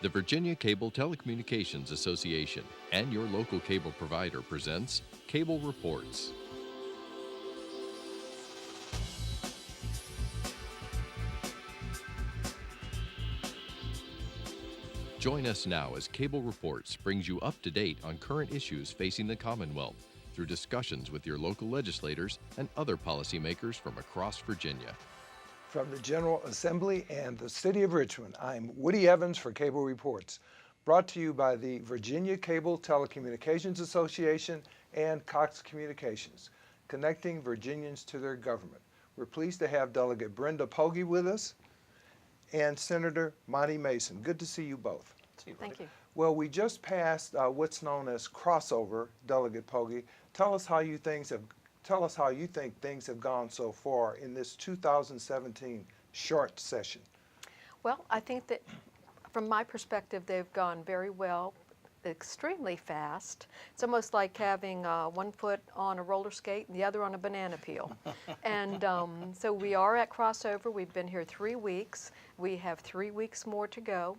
The Virginia Cable Telecommunications Association and your local cable provider presents Cable Reports. Join us now as Cable Reports brings you up to date on current issues facing the Commonwealth through discussions with your local legislators and other policymakers from across Virginia. From the General Assembly and the City of Richmond, I'm Woody Evans for Cable Reports, brought to you by the Virginia Cable Telecommunications Association and Cox Communications, connecting Virginians to their government. We're pleased to have Delegate Brenda Pogge with us and Senator Monty Mason. Good to see you both. Thank you. Well, we just passed what's known as crossover, Delegate Pogge. Tell us how you think things have gone so far in this 2017 short session. Well, I think that from my perspective, they've gone very well, extremely fast. It's almost like having one foot on a roller skate and the other on a banana peel. And so we are at crossover. We've been here 3 weeks. We have 3 weeks more to go.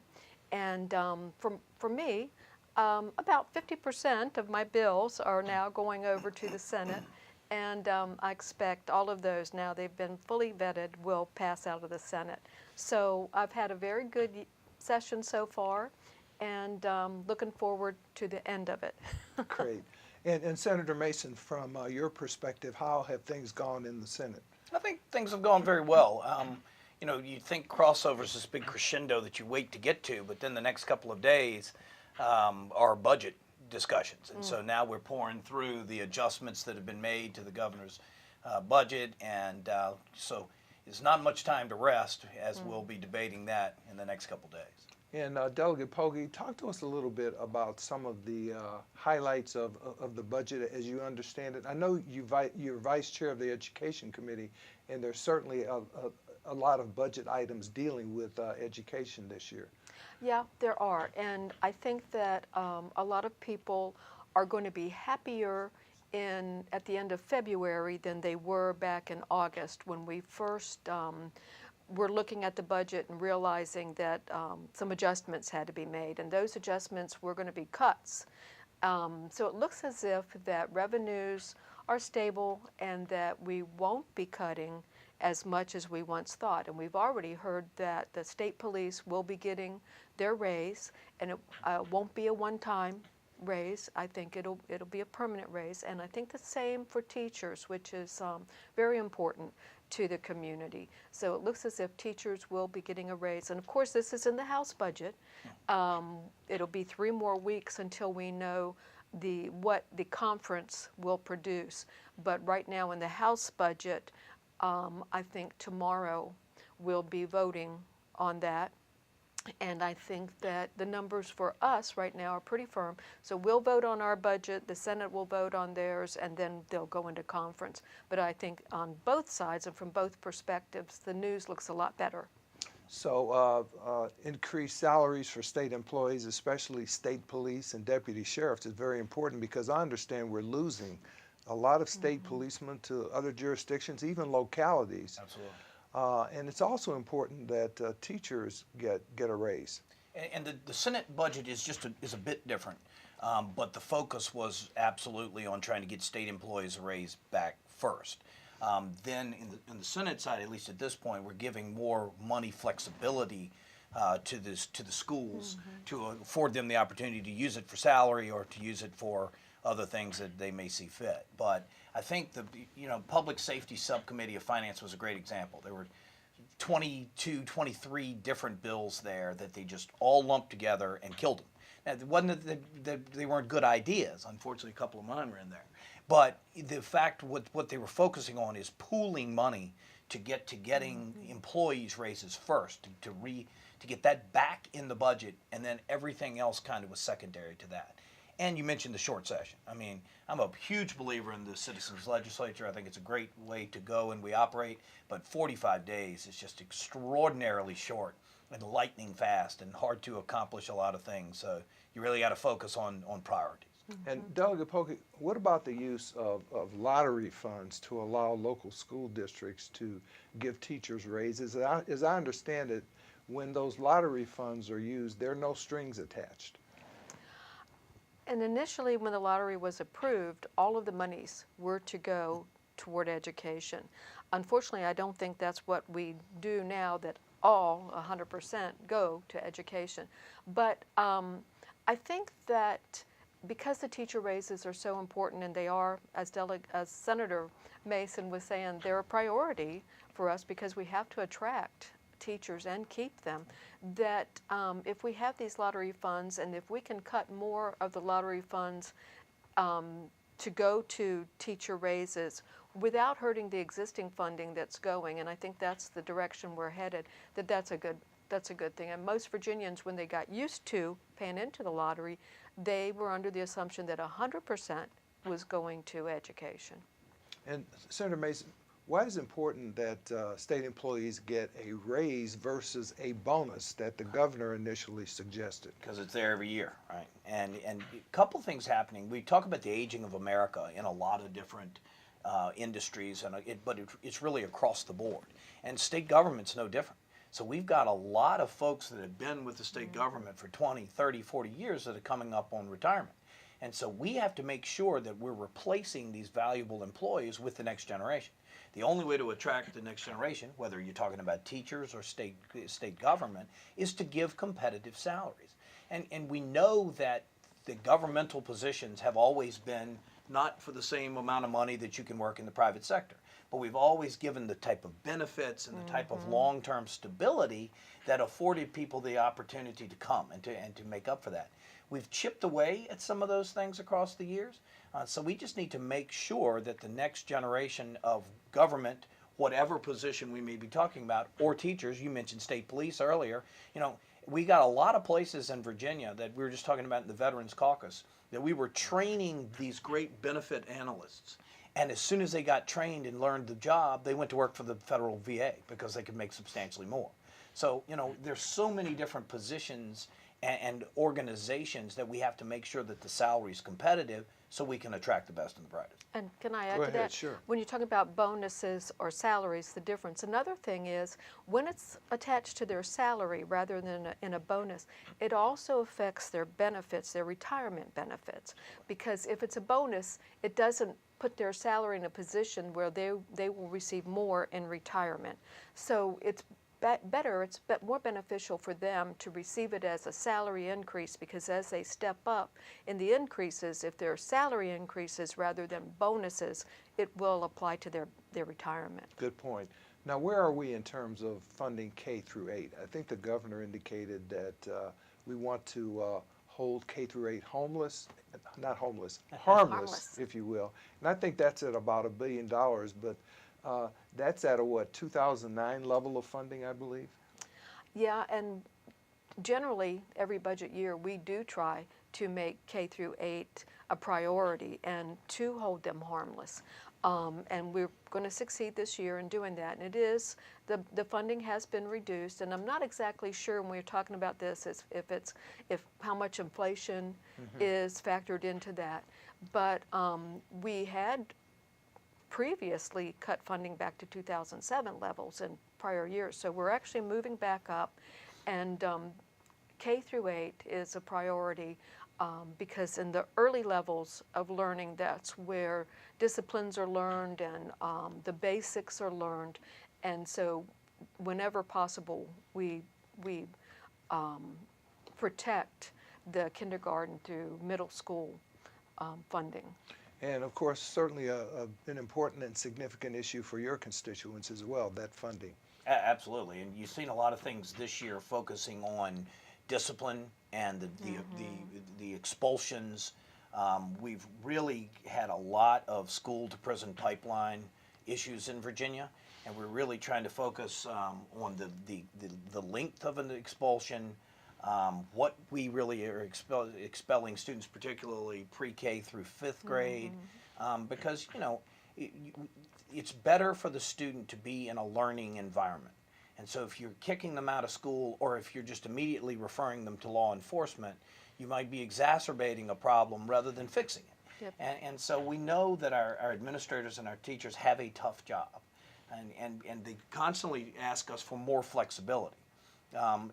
And for me, about 50% of my bills are now going over to the Senate. And I expect all of those, now they've been fully vetted, will pass out of the Senate. So I've had a very good session so far, and looking forward to the end of it. Great. And Senator Mason, from your perspective, how have things gone in the Senate? I think things have gone very well. You know, you think crossovers is this big crescendo that you wait to get to, but then the next couple of days are budget discussions. And so now we're pouring through the adjustments that have been made to the governor's budget, and so there's not much time to rest as we'll be debating that in the next couple days. And Delegate Pogge, talk to us a little bit about some of the highlights of the budget as you understand it. I know you're Vice Chair of the Education Committee, and there's certainly a lot of budget items dealing with education this year. Yeah, there are, and I think that a lot of people are going to be happier at the end of February than they were back in August when we first were looking at the budget and realizing that some adjustments had to be made, and those adjustments were going to be cuts. So it looks as if that revenues are stable and that we won't be cutting as much as we once thought. And we've already heard that the state police will be getting their raise, and it won't be a one-time raise. I think it'll be a permanent raise, and I think the same for teachers, which is very important to the community. So it looks as if teachers will be getting a raise, and of course this is in the House budget. It'll be 3 more weeks until we know what the conference will produce, but right now in the House budget, I think tomorrow we'll be voting on that. And I think that the numbers for us right now are pretty firm. So we'll vote on our budget, the Senate will vote on theirs, and then they'll go into conference. But I think on both sides and from both perspectives, the news looks a lot better. So increased salaries for state employees, especially state police and deputy sheriffs, is very important because I understand we're losing a lot of state policemen to other jurisdictions, even localities. Absolutely. And it's also important that teachers get a raise. And the Senate budget is a bit different, but the focus was absolutely on trying to get state employees a raise back first. Then in the Senate side, at least at this point, we're giving more money flexibility to the schools to afford them the opportunity to use it for salary or to use it for other things that they may see fit. But I think the Public Safety Subcommittee of Finance was a great example. There were 22, 23 different bills there that they just all lumped together and killed them. Now, it wasn't that they weren't good ideas. Unfortunately, a couple of mine were in there. But the fact what they were focusing on is pooling money to getting employees raises first, to get that back in the budget, and then everything else kind of was secondary to that. And you mentioned the short session. I mean, I'm a huge believer in the citizens legislature. I think it's a great way to go and we operate, but 45 days is just extraordinarily short and lightning fast and hard to accomplish a lot of things. So you really got to focus on priorities. And Delegate Pogge, what about the use of lottery funds to allow local school districts to give teachers raises? As I understand it, when those lottery funds are used, there are no strings attached. And initially, when the lottery was approved, all of the monies were to go toward education. Unfortunately, I don't think that's what we do now, that all 100% go to education. But I think that because the teacher raises are so important, and they are, as Senator Mason was saying, they're a priority for us because we have to attract teachers and keep them, that if we have these lottery funds, and if we can cut more of the lottery funds to go to teacher raises without hurting the existing funding that's going, and I think that's the direction we're headed, that's a good thing. And most Virginians, when they got used to paying into the lottery, they were under the assumption that 100% was going to education. And Senator Mason, why is it important that state employees get a raise versus a bonus that the governor initially suggested? Because it's there every year, right? And a couple things happening. We talk about the aging of America in a lot of different industries, but it's really across the board. And state government's no different. So we've got a lot of folks that have been with the state government for 20, 30, 40 years that are coming up on retirement. And so we have to make sure that we're replacing these valuable employees with the next generation. The only way to attract the next generation, whether you're talking about teachers or state government, is to give competitive salaries. And we know that the governmental positions have always been not for the same amount of money that you can work in the private sector, but we've always given the type of benefits and the type of long-term stability that afforded people the opportunity to come and to make up for that. We've chipped away at some of those things across the years, so we just need to make sure that the next generation of government, whatever position we may be talking about, or teachers, you mentioned state police earlier, we got a lot of places in Virginia that we were just talking about in the Veterans Caucus, that we were training these great benefit analysts. And as soon as they got trained and learned the job, they went to work for the federal VA because they could make substantially more. So, there's so many different positions and organizations that we have to make sure that the salary is competitive so we can attract the best and the brightest. And can I add Go to ahead, that? sure. When you talk about bonuses or salaries, the difference. Another thing is when it's attached to their salary rather than in a bonus, it also affects their benefits, their retirement benefits. Because if it's a bonus, it doesn't put their salary in a position where they will receive more in retirement. So it's better, it's more beneficial for them to receive it as a salary increase, because as they step up in the increases, if they're salary increases rather than bonuses, it will apply to their retirement. Good point. Now, where are we in terms of funding K through 8? I think the governor indicated that we want to hold K through 8 harmless, if you will. And I think that's at about $1 billion, but that's at a, 2009 level of funding, I believe? Yeah, and generally, every budget year, we do try to make K through 8 a priority and to hold them harmless. And we're going to succeed this year in doing that. And it is, the funding has been reduced, and I'm not exactly sure when we're talking about this if how much inflation is factored into that. But we had previously cut funding back to 2007 levels in prior years. So we're actually moving back up, and K through 8 is a priority because in the early levels of learning, that's where disciplines are learned and the basics are learned. And so whenever possible, we protect the kindergarten through middle school funding. And of course, certainly an important and significant issue for your constituents as well, that funding. Absolutely, and you've seen a lot of things this year focusing on discipline and the expulsions. We've really had a lot of school to prison pipeline issues in Virginia, and we're really trying to focus on the length of an expulsion, what we really are expelling students, particularly pre-K through 5th grade, because it's better for the student to be in a learning environment. And so if you're kicking them out of school, or if you're just immediately referring them to law enforcement, you might be exacerbating a problem rather than fixing it. Yep. And so we know that our administrators and our teachers have a tough job, and they constantly ask us for more flexibility. And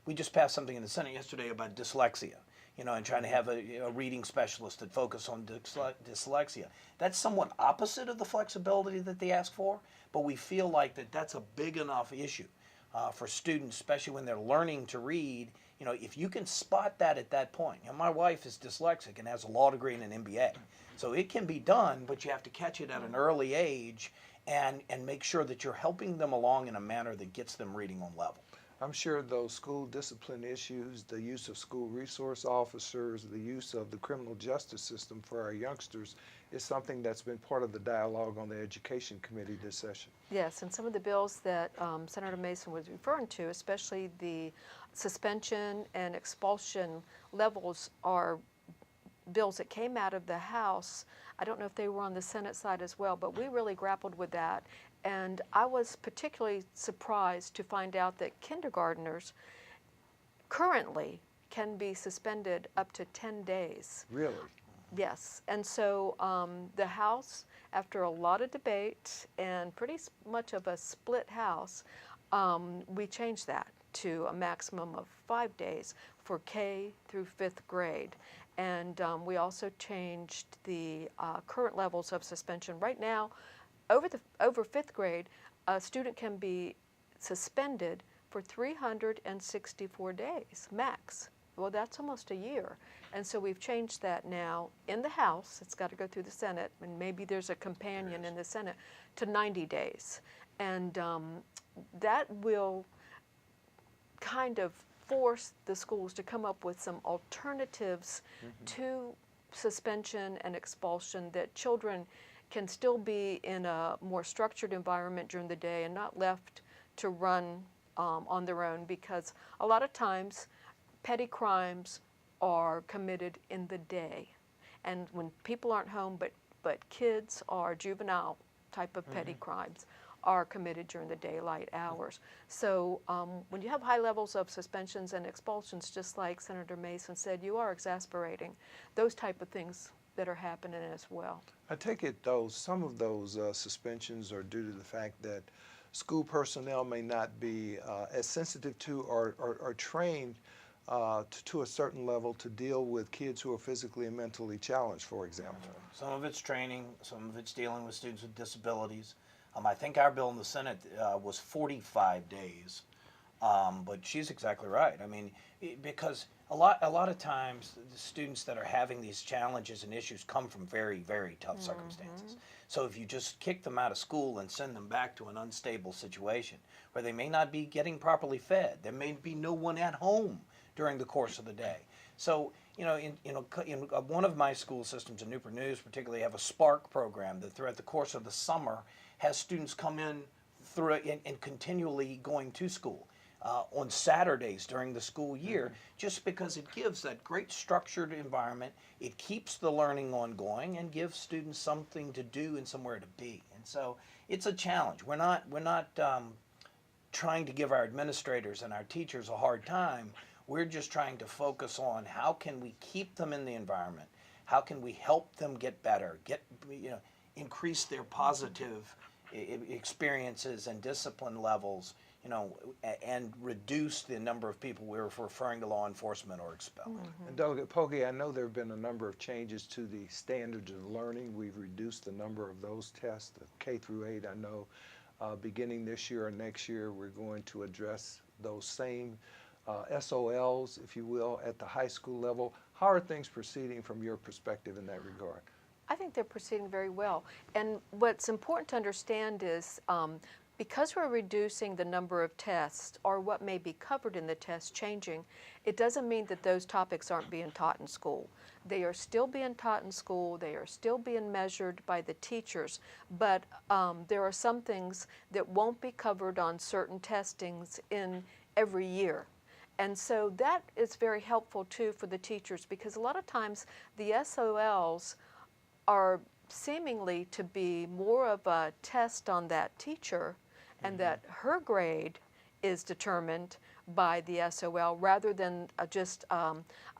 we just passed something in the Senate yesterday about dyslexia, and trying to have a reading specialist that focus on dyslexia. That's somewhat opposite of the flexibility that they ask for, but we feel like that's a big enough issue for students, especially when they're learning to read. If you can spot that at that point. My wife is dyslexic and has a law degree and an MBA, so it can be done, but you have to catch it at an early age and make sure that you're helping them along in a manner that gets them reading on level. I'm sure those school discipline issues, the use of school resource officers, the use of the criminal justice system for our youngsters is something that's been part of the dialogue on the Education Committee this session. Yes, and some of the bills that Senator Mason was referring to, especially the suspension and expulsion levels, are bills that came out of the House. I don't know if they were on the Senate side as well, but we really grappled with that. And I was particularly surprised to find out that kindergartners currently can be suspended up to 10 days. Really? Yes, and so the House, after a lot of debate and pretty much of a split House, we changed that to a maximum of 5 days for K through 5th grade. And we also changed the current levels of suspension. Right now, over 5th grade, a student can be suspended for 364 days, max. Well, that's almost a year. And so we've changed that now in the House. It's got to go through the Senate, and maybe there's a companion in the Senate, to 90 days. And that will kind of force the schools to come up with some alternatives to suspension and expulsion, that children can still be in a more structured environment during the day and not left to run on their own, because a lot of times petty crimes are committed in the day. And when people aren't home, but kids or juvenile type of petty crimes are committed during the daylight hours. So when you have high levels of suspensions and expulsions, just like Senator Mason said, you are exasperating those type of things that are happening as well. I take it some of those suspensions are due to the fact that school personnel may not be as sensitive to or trained to a certain level to deal with kids who are physically and mentally challenged, for example. Some of it's training, some of it's dealing with students with disabilities. I think our bill in the Senate was 45 days, but she's exactly right. I mean, because a lot of times the students that are having these challenges and issues come from very, very tough circumstances. So if you just kick them out of school and send them back to an unstable situation where they may not be getting properly fed, there may be no one at home during the course of the day. So, in one of my school systems in Newport News, particularly, have a Spark program that throughout the course of the summer has students come in through and continually going to school on Saturdays during the school year, just because it gives that great structured environment. It keeps the learning ongoing and gives students something to do and somewhere to be. And so it's a challenge. We're not trying to give our administrators and our teachers a hard time. We're just trying to focus on how can we keep them in the environment, how can we help them get better, increase their positive experiences and discipline levels, and reduce the number of people we're referring to law enforcement or expelling. And Delegate Pogge, I know there have been a number of changes to the standards of learning. We've reduced the number of those tests, the K through 8. I know beginning this year or next year, we're going to address those same SOLs, if you will, at the high school level. How are things proceeding from your perspective in that regard? I think they're proceeding very well. And what's important to understand is because we're reducing the number of tests, or what may be covered in the test changing, it doesn't mean that those topics aren't being taught in school. They are still being taught in school. They are still being measured by the teachers. But there are some things that won't be covered on certain testings in every year. And so that is very helpful too for the teachers, because a lot of times the SOLs are seemingly to be more of a test on that teacher, and that her grade is determined by the SOL rather than just a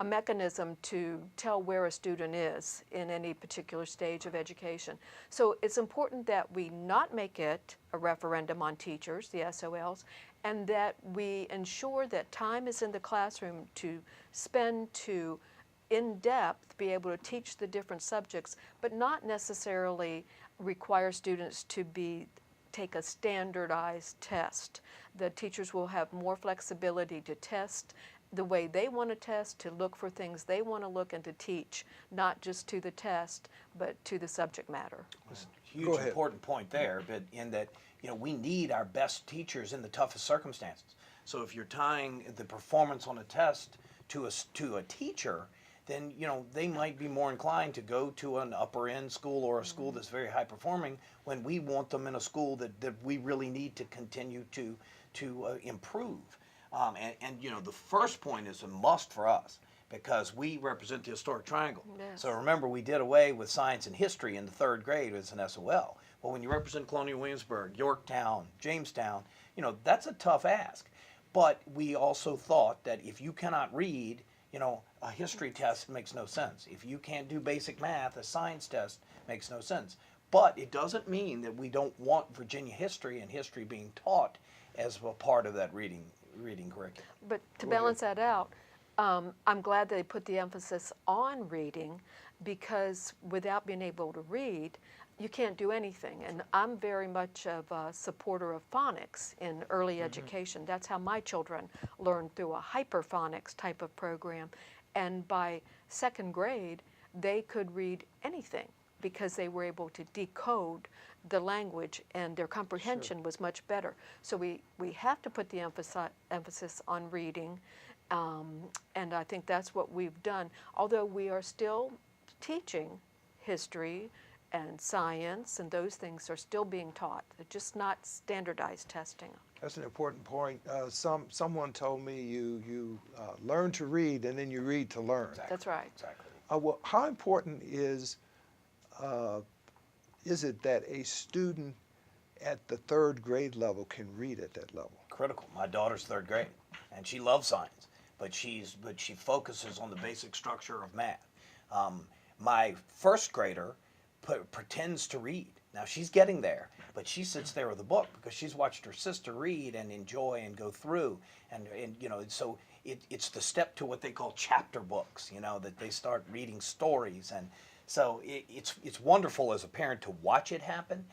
mechanism to tell where a student is in any particular stage of education. So it's important that we not make it a referendum on teachers, the SOLs, and that we ensure that time is in the classroom to spend to in depth be able to teach the different subjects, but not necessarily require students to take a standardized test. The teachers will have more flexibility to test the way they want to test, to look for things they want to look, and to teach, not just to the test, but to the subject matter. Huge important point there, but in that, you know, we need our best teachers in the toughest circumstances. So if you're tying the performance on a test to a teacher, then, you know, they might be more inclined to go to an upper end school or a school that's very high performing when we want them in a school that we really need to continue to improve. And you know, the first point is a must for us because we represent the historic triangle. Yes. So remember, we did away with science and history in the 3rd grade as an SOL. Well, when you represent Colonial Williamsburg, Yorktown, Jamestown, you know, that's a tough ask. But we also thought that if you cannot read, you know, a history test makes no sense. If you can't do basic math, a science test makes no sense. But it doesn't mean that we don't want Virginia history and history being taught as a part of that reading curriculum. But to balance that out, I'm glad they put the emphasis on reading because without being able to read, you can't do anything. And I'm very much of a supporter of phonics in early education. That's how my children learned, through a hyperphonics type of program. And by 2nd grade, they could read anything because they were able to decode the language and their comprehension was much better. So we have to put the emphasis on reading, and I think that's what we've done. Although we are still teaching history and science, and those things are still being taught. They're just not standardized testing. That's an important point. Someone told me you learn to read and then you read to learn. Exactly. That's right. Exactly. Well, how important is it that a student at the 3rd grade level can read at that level? Critical. My daughter's 3rd grade, and she loves science, but she focuses on the basic structure of math. My 1st grader pretends to read. Now she's getting there, but she sits there with a book because she's watched her sister read and enjoy and go through, and you know, so it's the step to what they call chapter books. You know, that they start reading stories, and so it's wonderful as a parent to watch it happen.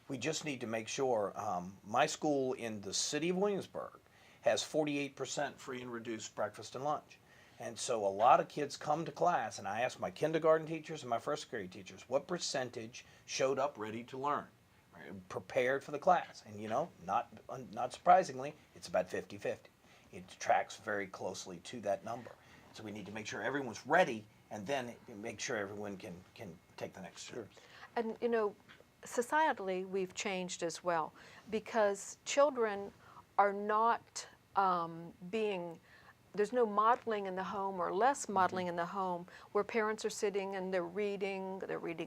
We just need to make sure. My school in the city of Williamsburg has 48% free and reduced breakfast and lunch. And so a lot of kids come to class, and I ask my kindergarten teachers and my 1st grade teachers, what percentage showed up ready to learn, right, prepared for the class? And you know, not surprisingly, it's about 50-50. It tracks very closely to that number. So we need to make sure everyone's ready, and then make sure everyone can take the next step. And you know, societally, we've changed as well because children are not there's no modeling in the home or less modeling in the home where parents are sitting and they're reading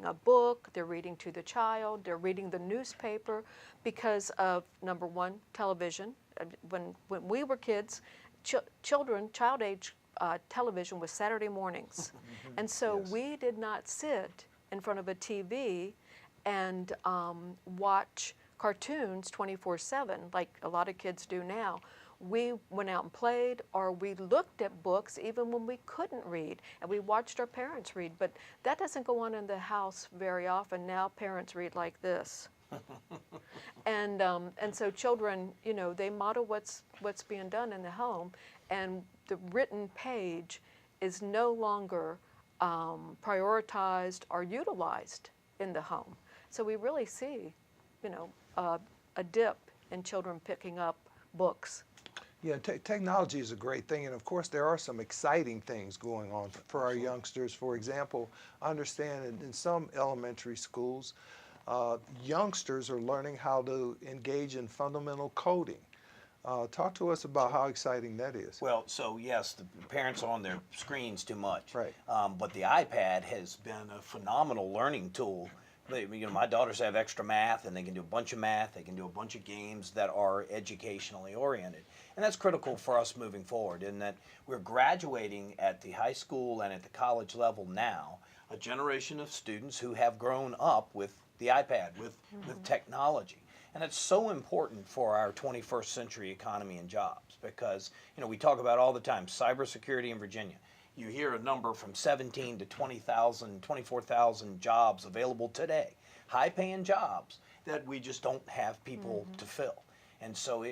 a book, they're reading to the child, they're reading the newspaper because of, number one, television. When we were kids, child age television was Saturday mornings. And so we did not sit in front of a TV and watch cartoons 24/7 like a lot of kids do now. We went out and played, or we looked at books even when we couldn't read, and we watched our parents read. But that doesn't go on in the house very often. Now parents read like this. And so children, you know, they model what's being done in the home, and the written page is no longer prioritized or utilized in the home. So we really see, you know, a dip in children picking up books. Yeah, technology is a great thing, and of course there are some exciting things going on for our youngsters. For example, I understand in some elementary schools, youngsters are learning how to engage in fundamental coding. Talk to us about how exciting that is. Well, so yes, the parents are on their screens too much. Right. But the iPad has been a phenomenal learning tool My daughters have extra math, and they can do a bunch of math. They can do a bunch of games that are educationally oriented, and that's critical for us moving forward. In that we're graduating at the high school and at the college level now, a generation of students who have grown up with the iPad, with technology. And it's so important for our 21st century economy and jobs because, we talk about all the time cybersecurity in Virginia. You hear a number from 17 to 20,000, 24,000 jobs available today, high-paying jobs that we just don't have people to fill. And so,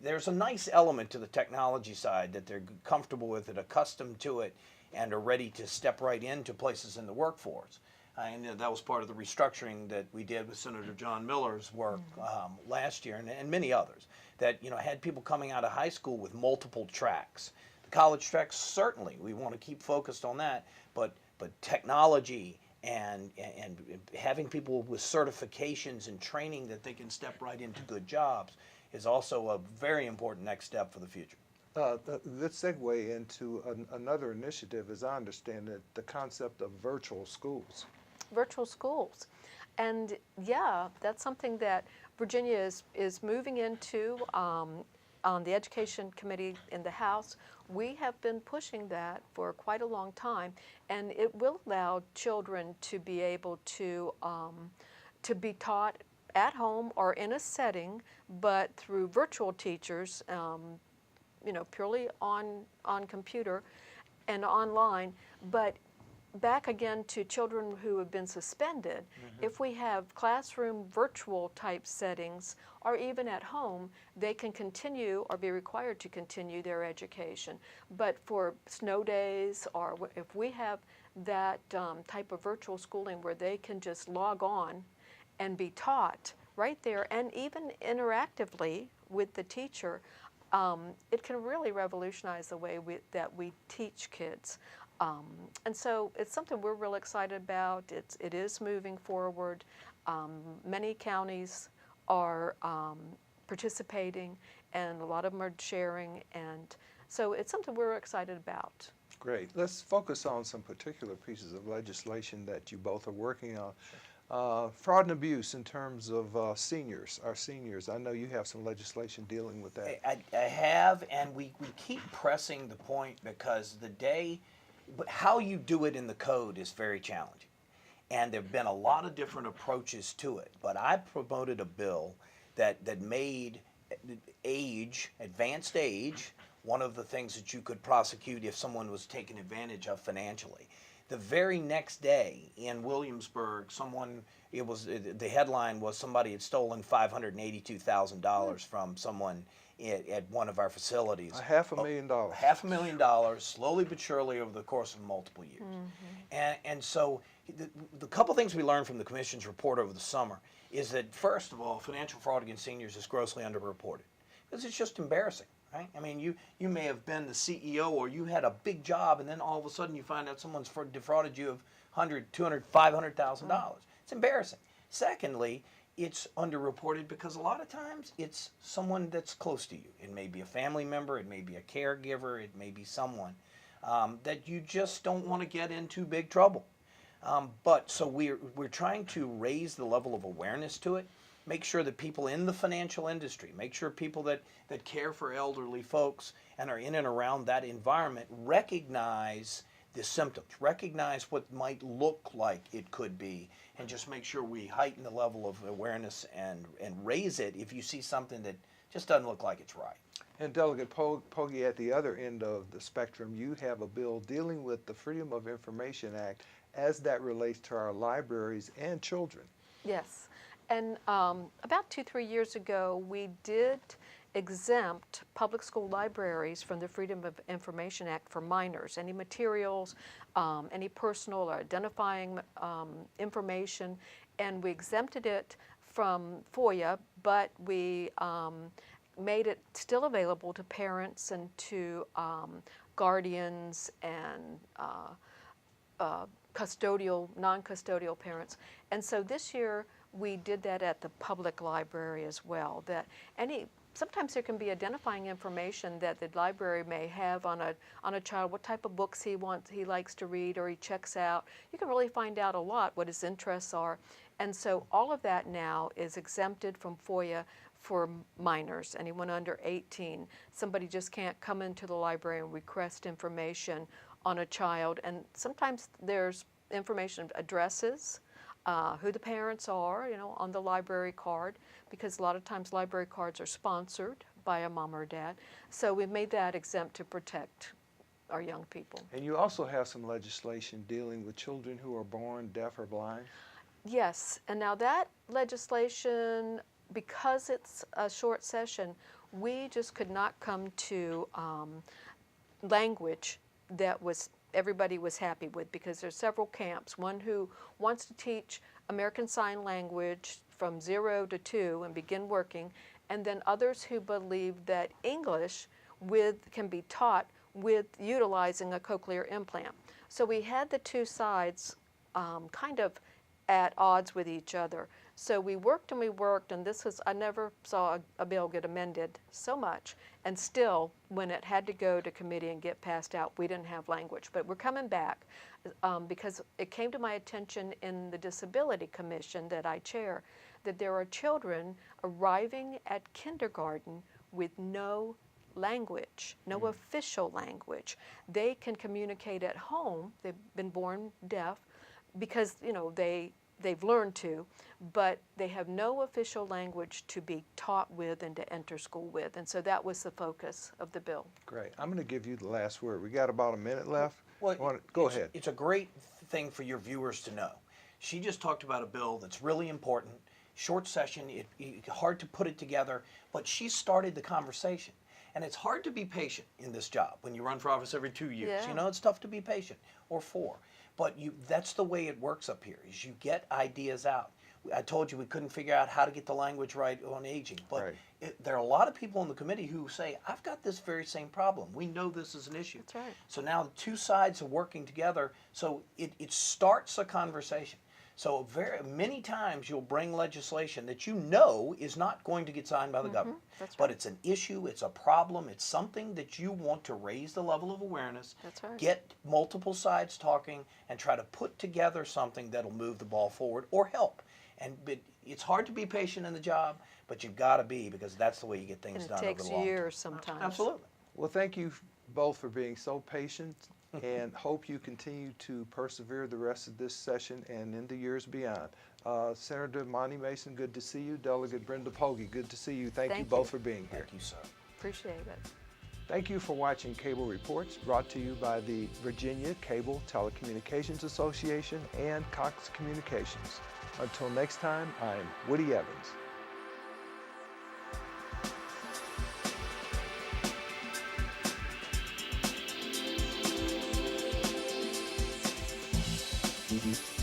there's a nice element to the technology side that they're comfortable with it, accustomed to it, and are ready to step right into places in the workforce. And that was part of the restructuring that we did with Senator John Miller's work last year, and many others, that had people coming out of high school with multiple tracks. The college tracks, certainly, we want to keep focused on that, but technology and having people with certifications and training that they can step right into good jobs is also a very important next step for the future. Let's segue into another initiative, as I understand it, the concept of virtual schools. Virtual schools. And yeah, that's something that Virginia is moving into on the Education Committee in the House. We have been pushing that for quite a long time, and it will allow children to be able to be taught at home or in a setting, but through virtual teachers, purely on computer and online. But back again to children who have been suspended, if we have classroom virtual type settings or even at home, they can continue or be required to continue their education. But for snow days, or if we have that type of virtual schooling where they can just log on and be taught right there, and even interactively with the teacher, it can really revolutionize the way that we teach kids. And so it's something we're real excited about. It is moving forward. Many counties are participating, and a lot of them are sharing, and so it's something we're excited about. Great. Let's focus on some particular pieces of legislation that you both are working on. Fraud and abuse in terms of our seniors. I know you have some legislation dealing with that. I have, and we keep pressing the point because but how you do it in the code is very challenging. And there have been a lot of different approaches to it. But I promoted a bill that made advanced age, one of the things that you could prosecute if someone was taken advantage of financially. The very next day in Williamsburg, the headline was somebody had stolen $582,000 from someone at one of our facilities. $500,000. $500,000, slowly but surely over the course of multiple years. And so the couple things we learned from the Commission's report over the summer is that, first of all, financial fraud against seniors is grossly underreported because it's just embarrassing. Right? I mean, you may have been the CEO or you had a big job, and then all of a sudden you find out someone's defrauded you of $100,000, $200,000, $500,000. It's embarrassing. Secondly, it's underreported because a lot of times it's someone that's close to you. It may be a family member, it may be a caregiver, it may be someone that you just don't want to get into big trouble. So we're trying to raise the level of awareness to it. Make sure that people in the financial industry, make sure people that care for elderly folks and are in and around that environment recognize the symptoms, recognize what might look like it could be, and just make sure we heighten the level of awareness and raise it if you see something that just doesn't look like it's right. And Delegate Pogge, at the other end of the spectrum, you have a bill dealing with the Freedom of Information Act as that relates to our libraries and children. Yes. And about 2-3 years ago, we did exempt public school libraries from the Freedom of Information Act for minors. Any materials, any personal or identifying information, and we exempted it from FOIA, but we made it still available to parents and to guardians and custodial, non-custodial parents. And so this year, we did that at the public library as well. Sometimes there can be identifying information that the library may have on a child, what type of books he likes to read or he checks out. You can really find out a lot what his interests are. And so all of that now is exempted from FOIA for minors, anyone under 18. Somebody just can't come into the library and request information on a child. And sometimes there's information, addresses, who the parents are, on the library card, because a lot of times library cards are sponsored by a mom or dad. So we've made that exempt to protect our young people. And you also have some legislation dealing with children who are born deaf or blind. Yes, and now that legislation, because it's a short session, we just could not come to language that everybody was happy with, because there's several camps. One who wants to teach American Sign Language from 0 to 2 and begin working, and then others who believe that English can be taught with utilizing a cochlear implant. So we had the two sides kind of at odds with each other. So we worked, and I never saw a bill get amended so much. And still, when it had to go to committee and get passed out, we didn't have language. But we're coming back because it came to my attention in the Disability Commission that I chair that there are children arriving at kindergarten with no language, no official language. They can communicate at home. They've been born deaf because, they've learned to, but they have no official language to be taught with and to enter school with. And so that was the focus of the bill. Great. I'm going to give you the last word. We got about a minute left. Well, Go ahead. It's a great thing for your viewers to know. She just talked about a bill that's really important, short session, hard to put it together, but she started the conversation. And it's hard to be patient in this job when you run for office every 2 years. Yeah. It's tough to be patient, or 4. But that's the way it works up here, is you get ideas out. I told you we couldn't figure out how to get the language right on aging. But there are a lot of people in the committee who say, I've got this very same problem. We know this is an issue. That's right. So now the two sides are working together, so it starts a conversation. So very many times you'll bring legislation that is not going to get signed by the government. That's But right. it's an issue, it's a problem, it's something that you want to raise the level of awareness, That's right. get multiple sides talking, and try to put together something that'll move the ball forward or help. But it's hard to be patient in the job, but you've got to be, because that's the way you get things And done it takes over the long term. years sometimes. Absolutely. Well, thank you both for being so patient, and hope you continue to persevere the rest of this session and in the years beyond. Senator Monty Mason, good to see you. Delegate Brenda Pogge, good to see you. Thank you both for being here. Thank you, sir. Appreciate it. Thank you for watching Cable Reports, brought to you by the Virginia Cable Telecommunications Association and Cox Communications. Until next time, I'm Woody Evans. Mm-hmm.